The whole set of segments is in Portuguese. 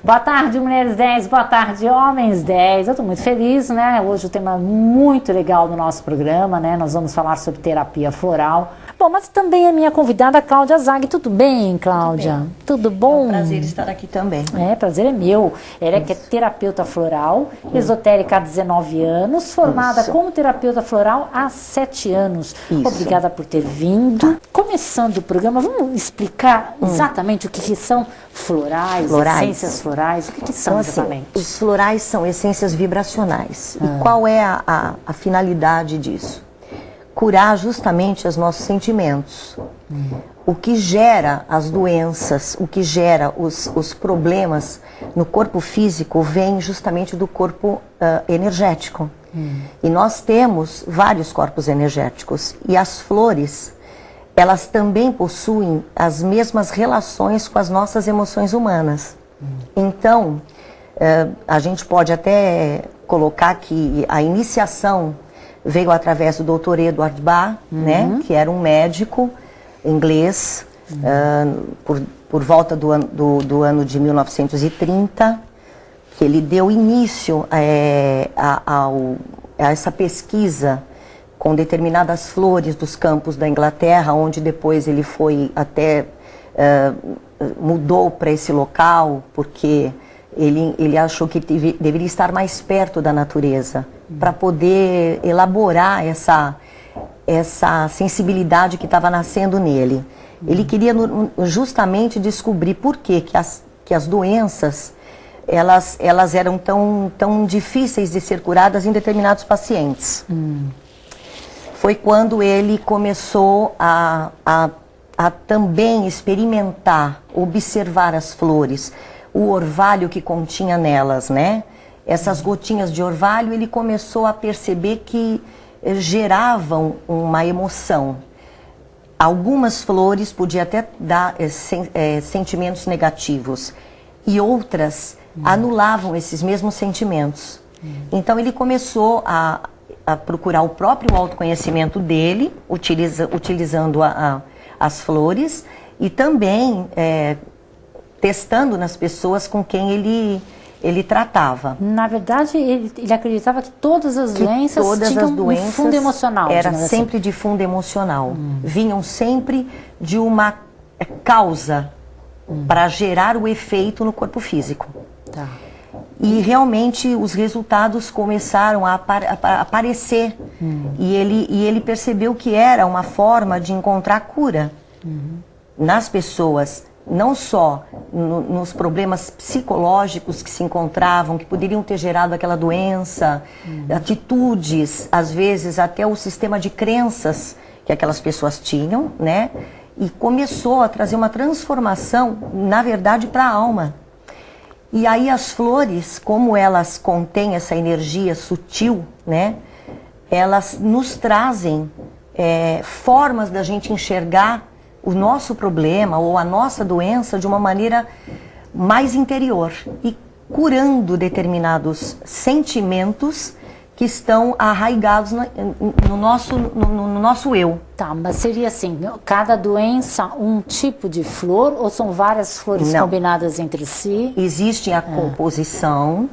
Boa tarde, Mulheres 10, boa tarde, Homens 10. Eu estou muito feliz, né? Hoje o tema é muito legal do nosso programa, né? Nós vamos falar sobre terapia floral. Bom, mas também a minha convidada, Cláudia Zag. Tudo bem, Cláudia? Tudo bom? É um prazer estar aqui também. Prazer é meu. Ela é que é terapeuta floral, esotérica há 19 anos, formada como terapeuta floral há 7 anos. Obrigada por ter vindo. Começando o programa, vamos explicar exatamente o que são florais, essências florais, o que são exatamente? Os florais são essências vibracionais. E qual é a finalidade disso? Curar justamente os nossos sentimentos. O que gera as doenças, o que gera os problemas no corpo físico vem justamente do corpo energético. E nós temos vários corpos energéticos. E as flores, elas também possuem as mesmas relações com as nossas emoções humanas. Então, a gente pode até colocar que a iniciação veio através do Dr. Edward Bach, né, que era um médico inglês, por volta do ano de 1930, que ele deu início a essa pesquisa com determinadas flores dos campos da Inglaterra, onde depois ele foi até, mudou para esse local, porque ele achou que deveria estar mais perto da natureza, para poder elaborar essa sensibilidade que estava nascendo nele. Ele queria justamente descobrir por que as doenças elas eram tão difíceis de ser curadas em determinados pacientes. Foi quando ele começou a também experimentar, observar as flores, o orvalho que continha nelas, né? Essas gotinhas de orvalho, ele começou a perceber que geravam uma emoção. Algumas flores podiam até dar sentimentos negativos e outras anulavam esses mesmos sentimentos. Então ele começou a procurar o próprio autoconhecimento dele, utilizando as flores e também testando nas pessoas com quem ele tratava. Na verdade, ele acreditava que todas as doenças tinham um fundo emocional. Era sempre de fundo emocional. Vinham sempre de uma causa para gerar o efeito no corpo físico. Tá. E realmente os resultados começaram a aparecer. E ele percebeu que era uma forma de encontrar cura nas pessoas. Não só nos problemas psicológicos que se encontravam, que poderiam ter gerado aquela doença, atitudes, às vezes até o sistema de crenças que aquelas pessoas tinham, né? E começou a trazer uma transformação, na verdade, para a alma. E aí as flores, como elas contêm essa energia sutil, né? Elas nos trazem formas da gente enxergar o nosso problema ou a nossa doença de uma maneira mais interior e curando determinados sentimentos que estão arraigados no nosso eu. Tá, mas seria assim, cada doença um tipo de flor ou são várias flores combinadas entre si? Existe a composição,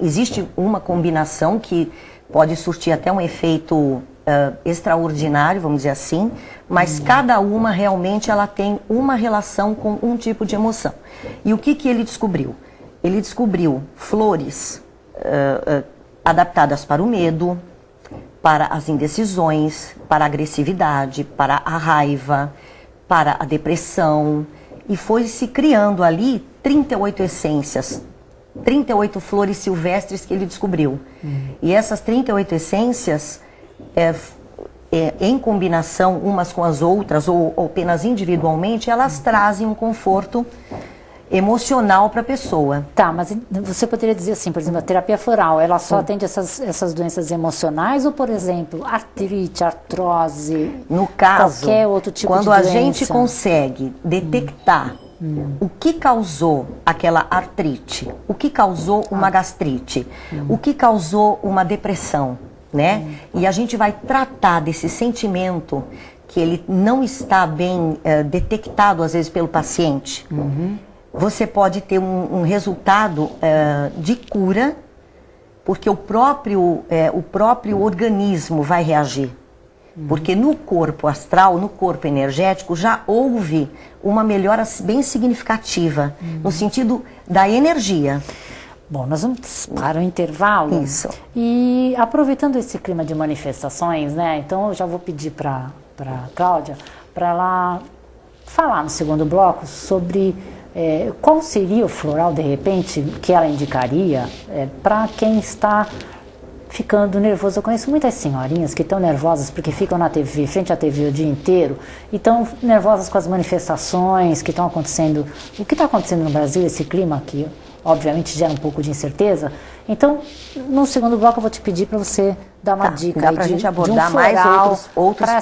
existe uma combinação que pode surtir até um efeito extraordinário, vamos dizer assim, mas cada uma realmente ela tem uma relação com um tipo de emoção. E o que ele descobriu? Ele descobriu flores adaptadas para o medo, para as indecisões, para a agressividade, para a raiva, para a depressão, e foi se criando ali 38 essências, 38 flores silvestres que ele descobriu. E essas 38 essências em combinação umas com as outras ou apenas individualmente, elas trazem um conforto emocional para a pessoa. Tá, mas você poderia dizer assim, por exemplo, a terapia floral, ela só atende essas doenças emocionais ou, por exemplo, artrite, artrose, no caso, qualquer outro tipo de quando doença? A gente consegue detectar o que causou aquela artrite, o que causou uma gastrite, o que causou uma depressão, né? E a gente vai tratar desse sentimento que ele não está bem detectado, às vezes, pelo paciente. você pode ter um resultado de cura, porque o próprio organismo vai reagir. Porque no corpo astral, no corpo energético, já houve uma melhora bem significativa, no sentido da energia. Bom, nós vamos para o intervalo. Isso. E aproveitando esse clima de manifestações, né? Então eu já vou pedir para a Cláudia para ela falar no segundo bloco sobre qual seria o floral, de repente, que ela indicaria para quem está ficando nervoso. Eu conheço muitas senhorinhas que estão nervosas porque ficam na TV, frente à TV o dia inteiro, e estão nervosas com as manifestações que estão acontecendo. O que está acontecendo no Brasil, esse clima aqui, obviamente gera um pouco de incerteza. Então, no segundo bloco eu vou te pedir para você dar uma dica. Dá para a gente abordar mais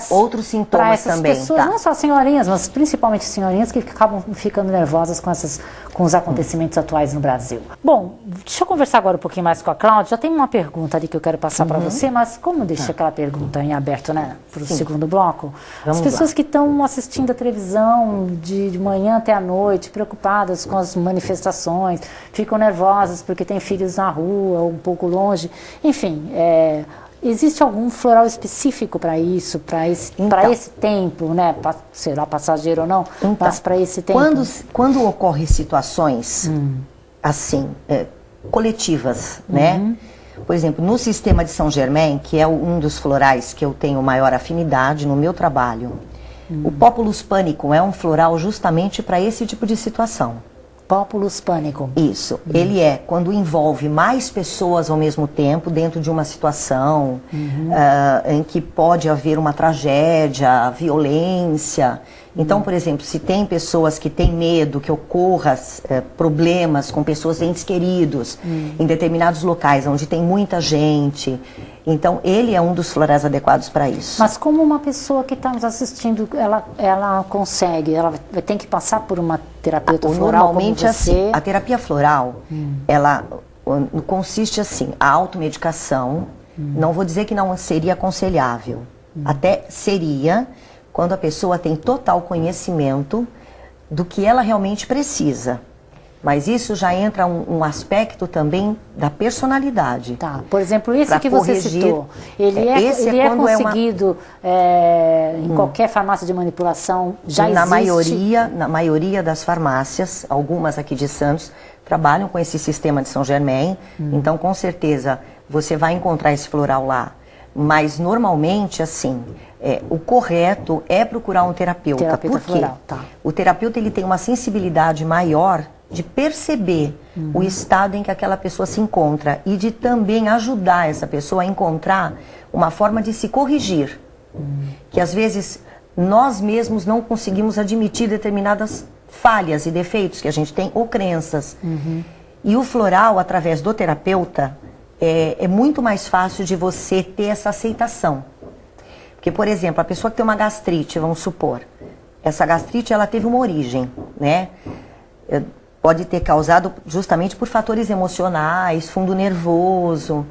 outros sintomas também. Pessoas, não só senhorinhas, mas principalmente senhorinhas que acabam ficando nervosas com os acontecimentos atuais no Brasil. Bom, deixa eu conversar agora um pouquinho mais com a Cláudia. Já tem uma pergunta ali que eu quero passar para você, mas como deixa aquela pergunta em aberto, né, para o segundo bloco? As pessoas que estão assistindo a televisão de manhã até a noite, preocupadas com as manifestações, ficam nervosas porque têm filhos na rua, ou um pouco longe, enfim, existe algum floral específico para isso, para esse tempo, né? Sei lá, passageiro ou não, mas para esse tempo. Quando ocorrem situações assim, coletivas, né? Por exemplo, no sistema de São Germain, que é um dos florais que eu tenho maior afinidade no meu trabalho, o Populus Panicum é um floral justamente para esse tipo de situação. Populus Panicum. Isso. Ele quando envolve mais pessoas ao mesmo tempo dentro de uma situação em que pode haver uma tragédia, violência. Então, por exemplo, se tem pessoas que têm medo que ocorra problemas com pessoas, entes queridos, em determinados locais onde tem muita gente. Então, ele é um dos florais adequados para isso. Mas como uma pessoa que está nos assistindo, ela consegue, ela vai ter que passar por uma terapeuta floral? Normalmente, assim, a terapia floral, ela consiste assim, a automedicação, não vou dizer que não seria aconselhável, até seria quando a pessoa tem total conhecimento do que ela realmente precisa. Mas isso já entra um aspecto também da personalidade. Tá. Por exemplo, esse que você citou, ele é conseguido em qualquer farmácia de manipulação? Já existe? Na maioria das farmácias, algumas aqui de Santos, trabalham com esse sistema de São Germain. Então, com certeza, você vai encontrar esse floral lá. Mas, normalmente, assim, o correto é procurar um terapeuta. Por quê? Floral, tá. O terapeuta ele tem uma sensibilidade maior de perceber o estado em que aquela pessoa se encontra e de também ajudar essa pessoa a encontrar uma forma de se corrigir. Que às vezes nós mesmos não conseguimos admitir determinadas falhas e defeitos que a gente tem ou crenças. E o floral, através do terapeuta, é muito mais fácil de você ter essa aceitação. Porque, por exemplo, a pessoa que tem uma gastrite, vamos supor, essa gastrite ela teve uma origem, né? Pode ter causado justamente por fatores emocionais, fundo nervoso.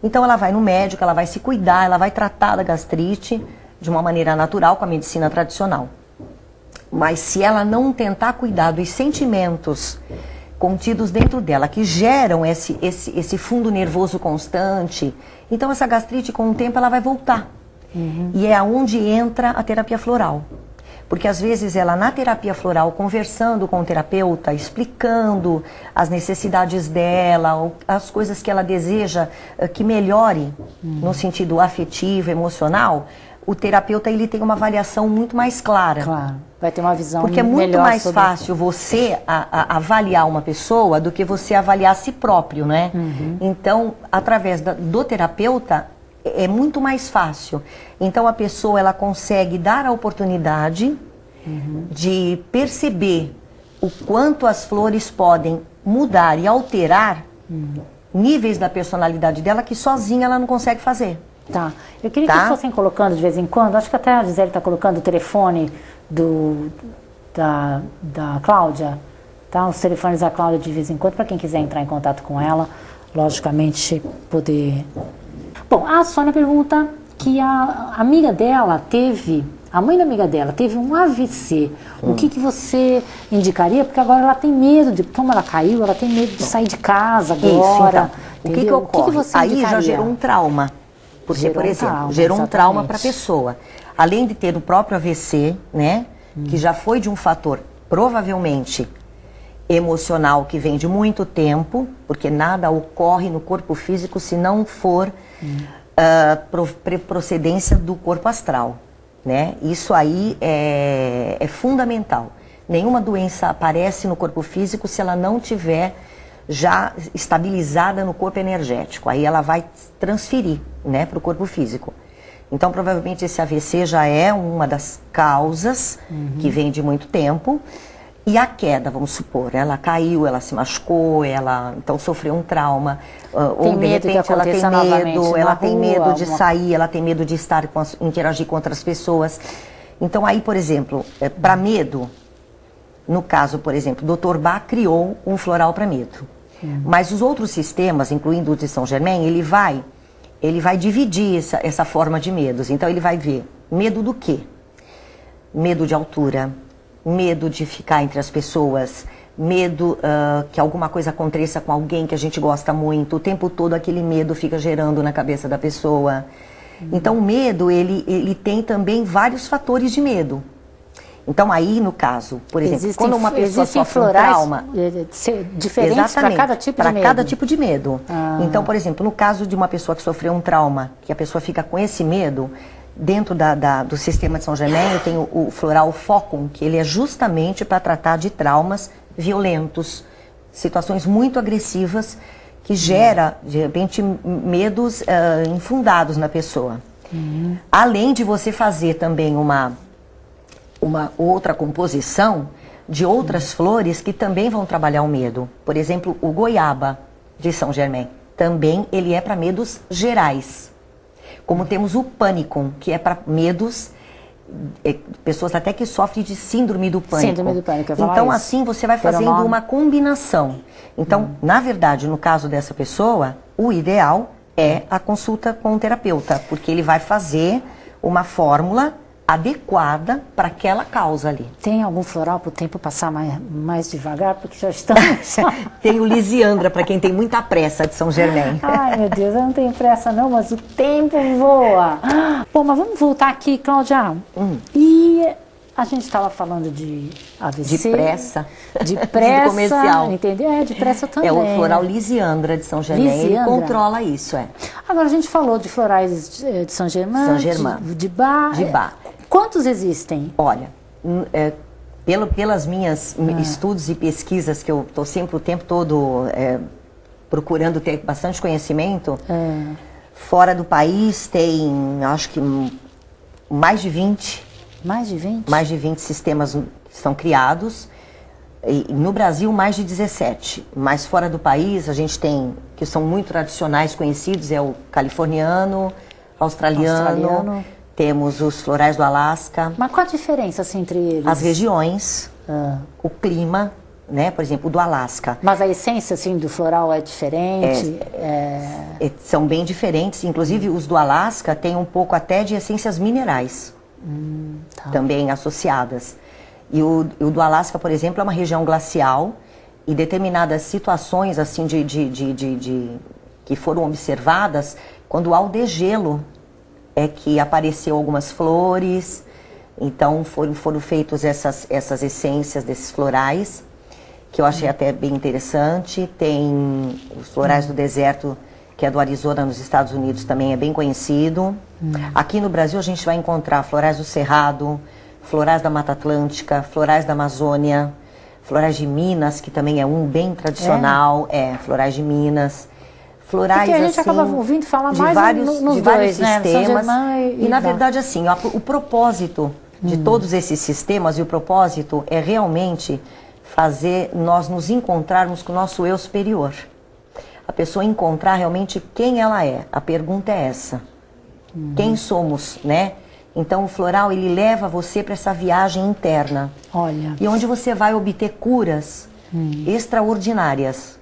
Então ela vai no médico, ela vai se cuidar, ela vai tratar da gastrite de uma maneira natural, com a medicina tradicional. Mas se ela não tentar cuidar dos sentimentos contidos dentro dela, que geram esse fundo nervoso constante, então essa gastrite com o tempo ela vai voltar. E é onde entra a terapia floral. Porque às vezes ela na terapia floral, conversando com o terapeuta, explicando as necessidades dela, as coisas que ela deseja que melhore no sentido afetivo, emocional, o terapeuta ele tem uma avaliação muito mais clara. Claro, vai ter uma visão melhor. Porque é muito mais fácil você avaliar uma pessoa do que você avaliar a si próprio, né? Então, através do terapeuta, é muito mais fácil. Então a pessoa ela consegue dar a oportunidade de perceber o quanto as flores podem mudar e alterar níveis da personalidade dela que sozinha ela não consegue fazer. Tá. Eu queria que vocês fossem colocando de vez em quando, acho que até a Gisele está colocando o telefone da Cláudia, tá? Os telefones da Cláudia de vez em quando, para quem quiser entrar em contato com ela, logicamente poder... Bom, a Sônia pergunta que a amiga dela teve a mãe da amiga dela teve um AVC, o que você indicaria? Porque agora ela tem medo, como ela caiu, ela tem medo de sair de casa agora. Isso, então. O que ocorre? você aí indicaria? já gerou um trauma. Porque, por exemplo, gerou um trauma para a pessoa. Além de ter o próprio AVC, né? Que já foi de um fator, provavelmente, emocional, que vem de muito tempo, porque nada ocorre no corpo físico se não for procedência do corpo astral, né? Isso aí é fundamental. Nenhuma doença aparece no corpo físico se ela não tiver já estabilizada no corpo energético. Aí ela vai transferir, né, para o corpo físico. Então, provavelmente, esse AVC já é uma das causas que vem de muito tempo. E a queda, vamos supor, ela caiu, ela se machucou, ela então sofreu um trauma, ou de repente ela tem medo de sair, ela tem medo de estar interagir com outras pessoas. Então aí, por exemplo, para medo, no caso, por exemplo, o Dr. Bach criou um floral para medo. Mas os outros sistemas, incluindo o de São Germain, ele vai dividir essa forma de medos. Então ele vai ver medo do quê? Medo de altura, medo de ficar entre as pessoas, medo que alguma coisa aconteça com alguém que a gente gosta muito, o tempo todo aquele medo fica gerando na cabeça da pessoa. Então o medo, ele tem também vários fatores de medo. Então aí, no caso, por exemplo, quando uma pessoa sofre um trauma... diferentes para cada tipo de medo? Para cada tipo de medo. Então, por exemplo, no caso de uma pessoa que sofreu um trauma, que a pessoa fica com esse medo... Dentro do sistema de São Germain, eu tenho o floral Focum, que ele é justamente para tratar de traumas violentos, situações muito agressivas, que gera, de repente, medos infundados na pessoa. Além de você fazer também uma outra composição de outras flores que também vão trabalhar o medo. Por exemplo, o goiaba de São Germain, também ele é para medos gerais. Como temos o pânico, que é para medos, pessoas até que sofrem de síndrome do pânico. Síndrome do pânico, eu ia falar então, isso. assim, você vai fazendo uma combinação. Então, na verdade, no caso dessa pessoa, o ideal é a consulta com o terapeuta, porque ele vai fazer uma fórmula adequada para aquela causa ali. Tem algum floral para o tempo passar mais devagar? Porque já estamos... Tem o Lisiandra, para quem tem muita pressa, de São Germain. Ai, meu Deus, eu não tenho pressa não, mas o tempo voa. Bom, mas vamos voltar aqui, Cláudia. E a gente estava falando de AVC. De pressa. De pressa. De comercial. Entendeu? De pressa também. É o floral Lisiandra de São Germain. Ele controla isso, Agora, a gente falou de florais de São Germain. São Germain. De Bach. De Bach. Quantos existem? Olha, pelas minhas estudos e pesquisas, que eu estou sempre o tempo todo procurando ter bastante conhecimento, fora do país tem, acho que mais de 20. Mais de 20? Mais de 20 sistemas estão criados. E no Brasil, mais de 17. Mas fora do país, a gente tem, que são muito tradicionais, conhecidos, é o californiano, australiano. Temos os florais do Alasca. Mas qual a diferença assim, entre eles? As regiões, o clima, né? Por exemplo, o do Alasca. Mas a essência assim, do floral é diferente? São bem diferentes. Inclusive, os do Alasca têm um pouco até de essências minerais. Também associadas. E o do Alasca, por exemplo, é uma região glacial. E determinadas situações assim que foram observadas, quando há o degelo, é que apareceu algumas flores, então foram feitas essas essências desses florais, que eu achei até bem interessante. Tem os florais do deserto, que é do Arizona, nos Estados Unidos, também é bem conhecido. Aqui no Brasil a gente vai encontrar florais do Cerrado, florais da Mata Atlântica, florais da Amazônia, florais de Minas, que também é um bem tradicional, florais de Minas. Florais, porque a gente assim, acaba ouvindo falar de mais vários, nos de dois, vários né? sistemas. E na verdade, assim, o propósito de todos esses sistemas, e o propósito é realmente fazer nós nos encontrarmos com o nosso eu superior. A pessoa encontrar realmente quem ela é. A pergunta é essa. Quem somos, né? Então o floral, ele leva você para essa viagem interna. Olha. E onde você vai obter curas extraordinárias.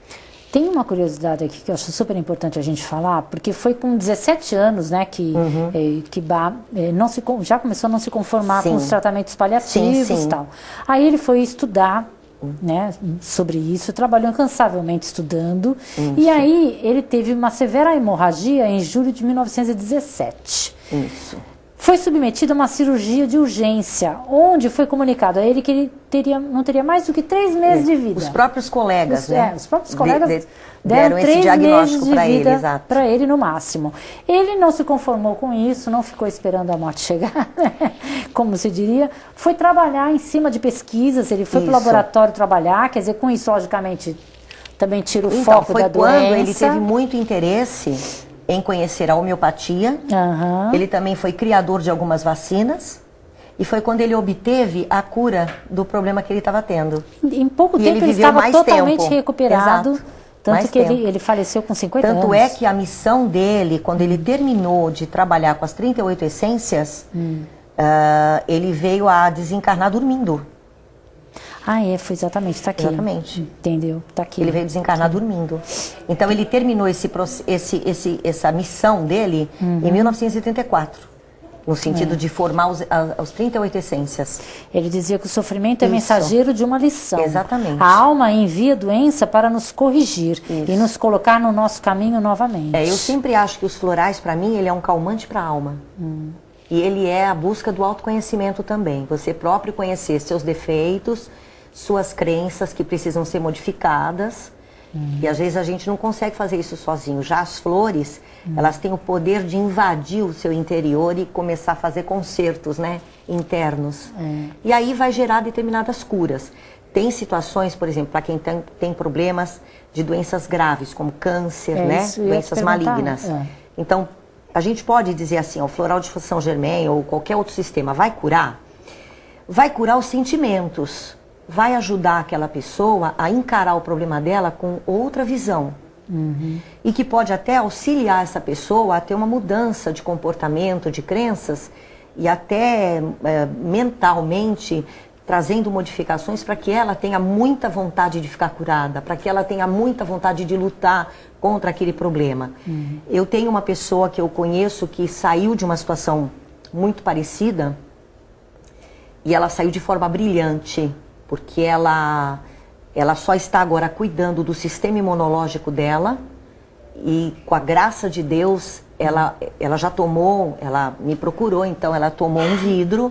Tem uma curiosidade aqui que eu acho super importante a gente falar, porque foi com 17 anos, né, que Bach já começou a não se conformar com os tratamentos paliativos e tal. Aí ele foi estudar, né, sobre isso, trabalhou incansavelmente estudando, e aí ele teve uma severa hemorragia em julho de 1917. Isso. Foi submetido a uma cirurgia de urgência, onde foi comunicado a ele que ele não teria mais do que 3 meses de vida. Os próprios colegas, né? Os próprios colegas deram esse diagnóstico para ele, exato. Para ele no máximo. Ele não se conformou com isso, não ficou esperando a morte chegar, né? Como se diria. Foi trabalhar em cima de pesquisas, ele foi para o laboratório trabalhar, quer dizer, com isso, logicamente, também tira o foco da doença. Foi quando ele teve muito interesse em conhecer a homeopatia. Ele também foi criador de algumas vacinas. E foi quando ele obteve a cura do problema que ele estava tendo. Em pouco tempo ele estava totalmente recuperado. Exato. Tanto que ele faleceu com 50 anos. Tanto é que a missão dele, quando ele terminou de trabalhar com as 38 essências, ele veio a desencarnar dormindo. Foi exatamente, está aqui. Exatamente. Entendeu? Está aqui. Ele veio desencarnar dormindo. Então ele terminou essa missão dele em 1984. No sentido de formar os 38 essências. Ele dizia que o sofrimento é mensageiro de uma lição. Exatamente. A alma envia a doença para nos corrigir e nos colocar no nosso caminho novamente. Eu sempre acho que os florais, para mim, ele é um calmante para a alma. E ele é a busca do autoconhecimento também. Você próprio conhecer seus defeitos, suas crenças que precisam ser modificadas. E às vezes a gente não consegue fazer isso sozinho. Já as flores, elas têm o poder de invadir o seu interior e começar a fazer concertos, né, internos. E aí vai gerar determinadas curas. Tem situações, por exemplo, para quem tem problemas de doenças graves, como câncer, né, doenças malignas. Então, a gente pode dizer assim, o floral de São Germain ou qualquer outro sistema vai curar? Vai curar os sentimentos. Vai ajudar aquela pessoa a encarar o problema dela com outra visão. E que pode até auxiliar essa pessoa a ter uma mudança de comportamento, de crenças, e até mentalmente trazendo modificações para que ela tenha muita vontade de ficar curada, para que ela tenha muita vontade de lutar contra aquele problema. Eu tenho uma pessoa que eu conheço que saiu de uma situação muito parecida, e ela saiu de forma brilhante, porque ela só está agora cuidando do sistema imunológico dela e com a graça de Deus ela já tomou, ela me procurou, então ela tomou um vidro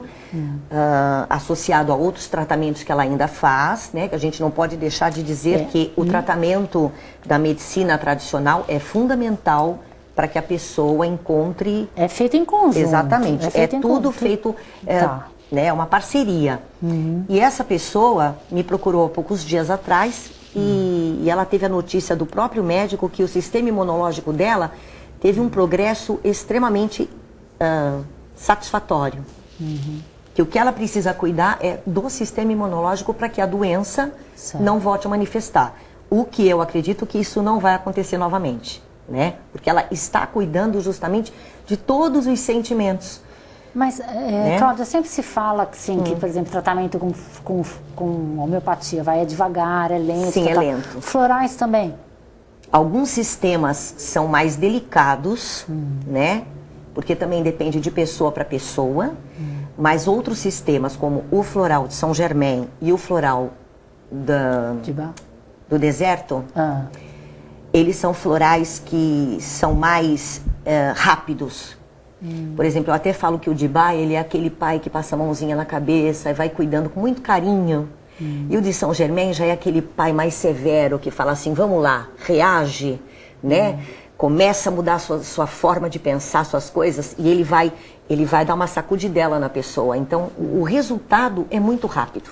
associado a outros tratamentos que ela ainda faz, né? Que a gente não pode deixar de dizer que o tratamento da medicina tradicional é fundamental para que a pessoa encontre... É feito em conjunto. Exatamente, é tudo feito... É uma parceria. E essa pessoa me procurou há poucos dias atrás e ela teve a notícia do próprio médico que o sistema imunológico dela teve um progresso extremamente satisfatório. Que o que ela precisa cuidar é do sistema imunológico para que a doença não volte a manifestar. O que eu acredito que isso não vai acontecer novamente, né? Porque ela está cuidando justamente de todos os sentimentos. Mas, Cláudia, sempre se fala assim, que, por exemplo, tratamento com homeopatia é devagar, é lento. Sim, é lento. Florais também? Alguns sistemas são mais delicados, né? Porque também depende de pessoa para pessoa. Mas outros sistemas, como o floral de São Germain e o floral do deserto, eles são florais que são mais rápidos. Por exemplo, eu até falo que o de Bach, ele é aquele pai que passa a mãozinha na cabeça e vai cuidando com muito carinho. E o de São Germain já é aquele pai mais severo que fala assim, vamos lá, reage, né? Começa a mudar a sua forma de pensar, suas coisas, e ele vai dar uma sacudidela na pessoa. Então, o resultado é muito rápido.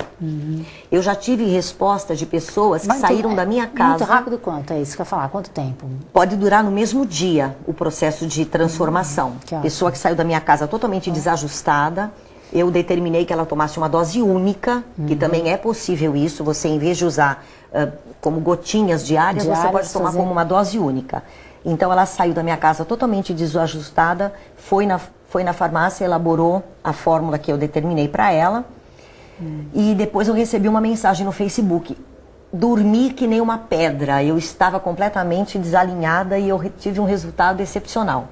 Eu já tive resposta de pessoas que saíram da minha casa... Muito rápido quanto? É isso que eu ia falar. Quanto tempo? Pode durar no mesmo dia o processo de transformação. Pessoa que saiu da minha casa totalmente desajustada, eu determinei que ela tomasse uma dose única, que também é possível isso. Você, em vez de usar como gotinhas diárias, você pode tomar como uma dose única. Então ela saiu da minha casa totalmente desajustada, foi na farmácia, elaborou a fórmula que eu determinei para ela. E depois eu recebi uma mensagem no Facebook. dormi que nem uma pedra. Eu estava completamente desalinhada e eu tive um resultado excepcional.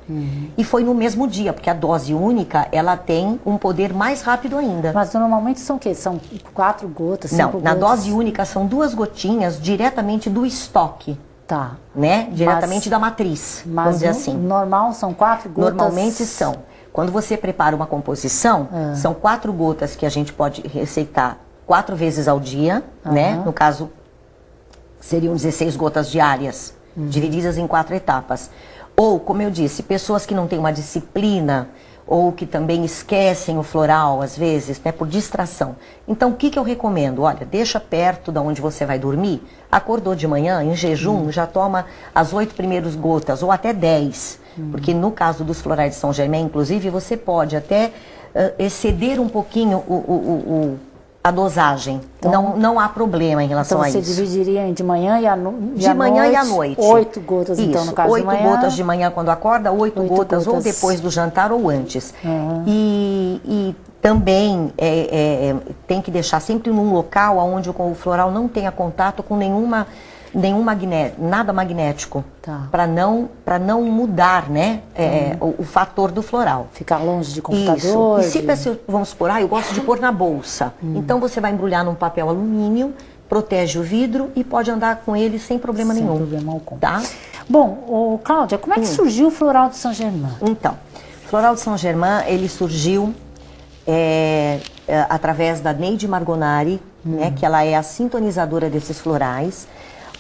E foi no mesmo dia, porque a dose única, ela tem um poder mais rápido ainda. Mas normalmente são o quê? São 4 gotas, 5 gotas? Não, na dose única são 2 gotinhas diretamente do estoque. Tá. Né? Diretamente da matriz, vamos dizer assim. Normal são 4 gotas? Normalmente são. Quando você prepara uma composição, são 4 gotas que a gente pode receitar 4 vezes ao dia, né? No caso, seriam 16 gotas diárias, divididas em 4 etapas. Ou, como eu disse, pessoas que não têm uma disciplina, ou que também esquecem o floral, às vezes, né, por distração. Então, o que eu recomendo? Olha, deixa perto de onde você vai dormir, acordou de manhã, em jejum, já toma as 8 primeiras gotas, ou até 10. Porque no caso dos florais de São Germain, inclusive, você pode até exceder um pouquinho a dosagem. Então, não há problema em relação a isso. Então você dividiria de manhã e à noite? De manhã e à noite. 8 gotas, isso, então, no caso 8 de manhã. 8 gotas de manhã quando acorda, 8 gotas ou depois do jantar ou antes. E também tem que deixar sempre num local onde o floral não tenha contato com nada magnético, para não mudar, né, o fator do floral. Ficar longe de computador. Isso. E se vamos supor, eu gosto de pôr na bolsa. Então você vai embrulhar num papel alumínio, protege o vidro e pode andar com ele sem problema nenhum. Sem problema algum. Tá? Bom, Cláudia, como é que surgiu o floral de São Germain? Então, o floral de São Germain, ele surgiu através da Neide Margonari, né, que ela é a sintonizadora desses florais.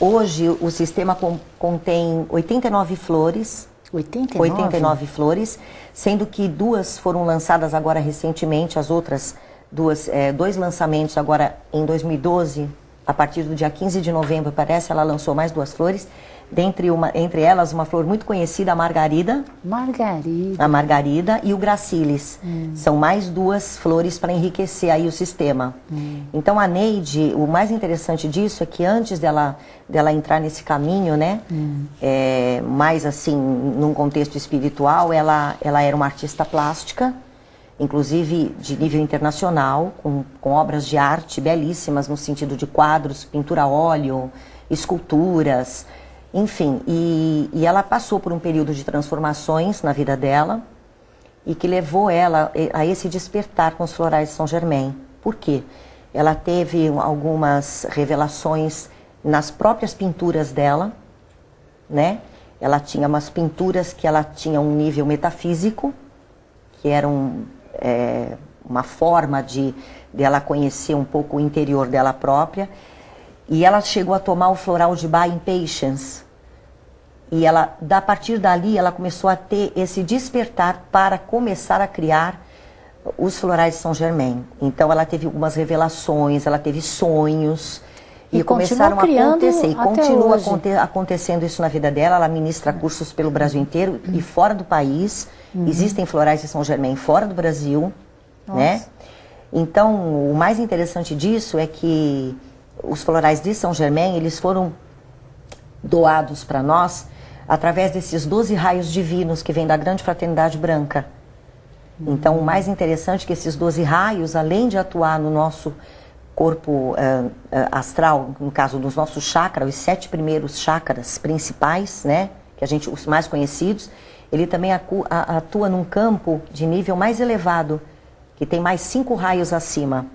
Hoje o sistema contém 89 flores. 89 flores, sendo que 2 foram lançadas agora recentemente, as outras 2 lançamentos agora em 2012, a partir do dia 15 de novembro, parece, ela lançou mais 2 flores. Entre elas, uma flor muito conhecida, a Margarida. A Margarida e o Gracilis. São mais 2 flores para enriquecer aí o sistema. Então, a Neide, o mais interessante disso é que antes dela entrar nesse caminho, né? Mais assim, num contexto espiritual, ela era uma artista plástica, inclusive de nível internacional, com obras de arte belíssimas, no sentido de quadros, pintura a óleo, esculturas. Enfim, e ela passou por um período de transformações na vida dela e que levou ela a esse despertar com os florais de São Germain. Por quê? Ela teve algumas revelações nas próprias pinturas dela, né? Ela tinha umas pinturas que ela tinha um nível metafísico, que eram uma forma de ela conhecer um pouco o interior dela própria. E ela chegou a tomar o floral de Bach em Patience. E a partir dali, ela começou a ter esse despertar para começar a criar os florais de São Germain. Então, ela teve algumas revelações, ela teve sonhos. E começaram a acontecer. E continua acontecendo isso na vida dela. Ela ministra cursos pelo Brasil inteiro e fora do país. Existem florais de São Germain fora do Brasil. Né? Então, o mais interessante disso é que os florais de São Germain, eles foram doados para nós através desses 12 raios divinos que vêm da grande fraternidade branca. Então, o mais interessante é que esses 12 raios, além de atuar no nosso corpo astral, no caso dos nossos chakras, os 7 primeiros chakras principais, né, os mais conhecidos, ele também atua num campo de nível mais elevado, que tem mais 5 raios acima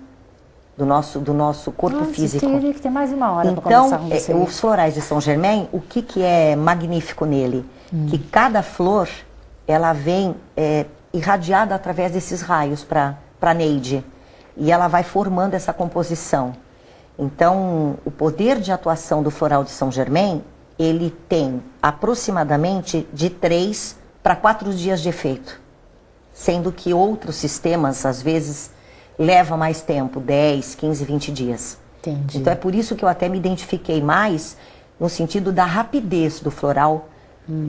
do nosso corpo físico. Teria que ter mais uma hora então, para conversar com você. Os florais de São Germain, o que é magnífico nele? Que cada flor, ela vem irradiada através desses raios para a Neide. E ela vai formando essa composição. Então, o poder de atuação do floral de São Germain, ele tem aproximadamente de 3 para 4 dias de efeito. Sendo que outros sistemas, às vezes, levam mais tempo, 10, 15, 20 dias. Entendi. Então, é por isso que eu até me identifiquei mais no sentido da rapidez do floral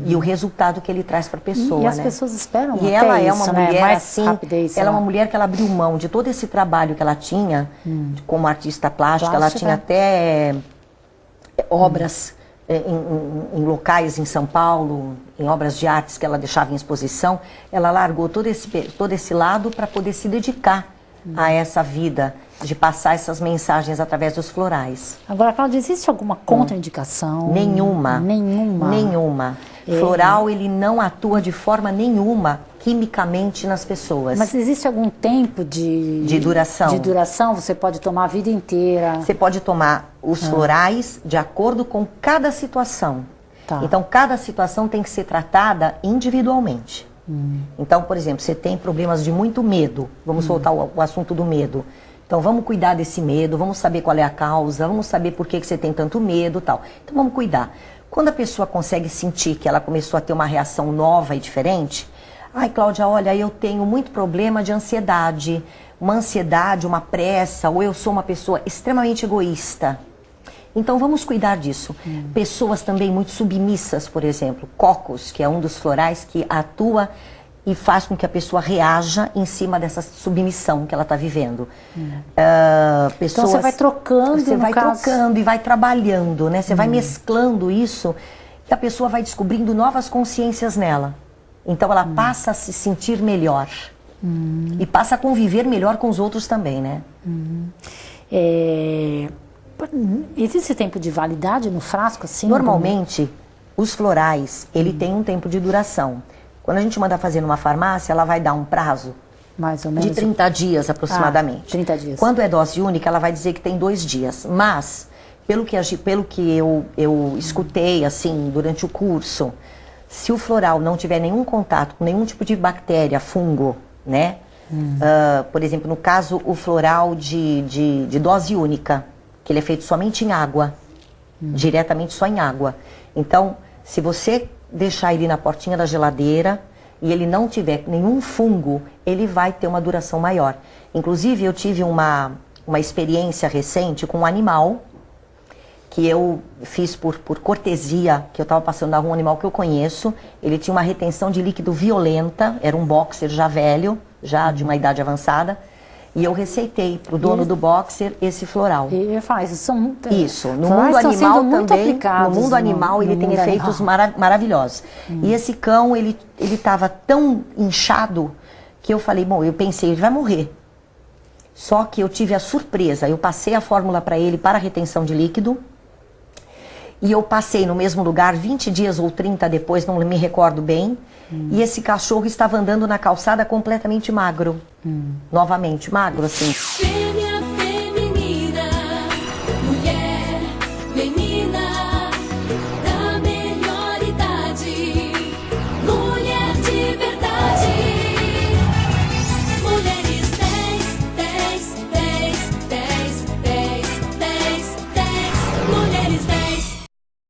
e o resultado que ele traz para a pessoa. E as pessoas esperam e até ela é isso, uma né? mulher Mais assim, rapidez, ela é uma mulher que ela abriu mão de todo esse trabalho que ela tinha como artista plástica. Ela tinha até obras em locais em São Paulo, em obras de artes que ela deixava em exposição. Ela largou todo esse lado para poder se dedicar a essa vida de passar essas mensagens através dos florais. Agora, Cláudia, existe alguma contraindicação? Nenhuma. Nenhuma? Nenhuma. Floral, ele não atua de forma nenhuma quimicamente nas pessoas. Mas existe algum tempo de duração? De duração? Você pode tomar a vida inteira? Você pode tomar os florais de acordo com cada situação. Tá. Então, cada situação tem que ser tratada individualmente. Então, por exemplo, você tem problemas de muito medo. Vamos voltar ao assunto do medo. Então, vamos cuidar desse medo, vamos saber qual é a causa, vamos saber por que você tem tanto medo e tal. Então, vamos cuidar. Quando a pessoa consegue sentir que ela começou a ter uma reação nova e diferente, ai, Cláudia, olha, eu tenho muito problema de ansiedade, uma pressa, ou eu sou uma pessoa extremamente egoísta. Então, vamos cuidar disso. Pessoas também muito submissas, por exemplo, cocos, que é um dos florais que atua e faz com que a pessoa reaja em cima dessa submissão que ela está vivendo. Então você vai trocando, você vai trocando e vai trabalhando, né? Você vai mesclando isso e a pessoa vai descobrindo novas consciências nela. Então ela passa a se sentir melhor e passa a conviver melhor com os outros também, né? Existe tempo de validade no frasco assim? Normalmente, os florais, ele tem um tempo de duração. Quando a gente manda fazer numa farmácia, ela vai dar um prazo mais ou menos de 30 dias aproximadamente. 30 dias. Quando é dose única, ela vai dizer que tem 2 dias. Mas, pelo que eu escutei assim durante o curso, se o floral não tiver nenhum contato com nenhum tipo de bactéria, fungo, né? Por exemplo, no caso, o floral de dose única, que ele é feito somente em água, diretamente só em água. Então, se você deixar ele na portinha da geladeira e ele não tiver nenhum fungo, ele vai ter uma duração maior. Inclusive, eu tive uma experiência recente com um animal que eu fiz por cortesia, que eu estava passando na rua, um animal que eu conheço. Ele tinha uma retenção de líquido violenta, era um boxer já velho, já de uma idade avançada. E eu receitei para o dono do boxer esse floral. E faz isso. Isso. No mundo animal também. No mundo animal ele tem efeitos maravilhosos. E esse cão, ele estava tão inchado que eu falei, bom, eu pensei, ele vai morrer. Só que eu tive a surpresa. Eu passei a fórmula para ele para retenção de líquido. E eu passei no mesmo lugar 20 dias ou 30 depois, não me recordo bem. E esse cachorro estava andando na calçada completamente magro. Novamente, magro, assim.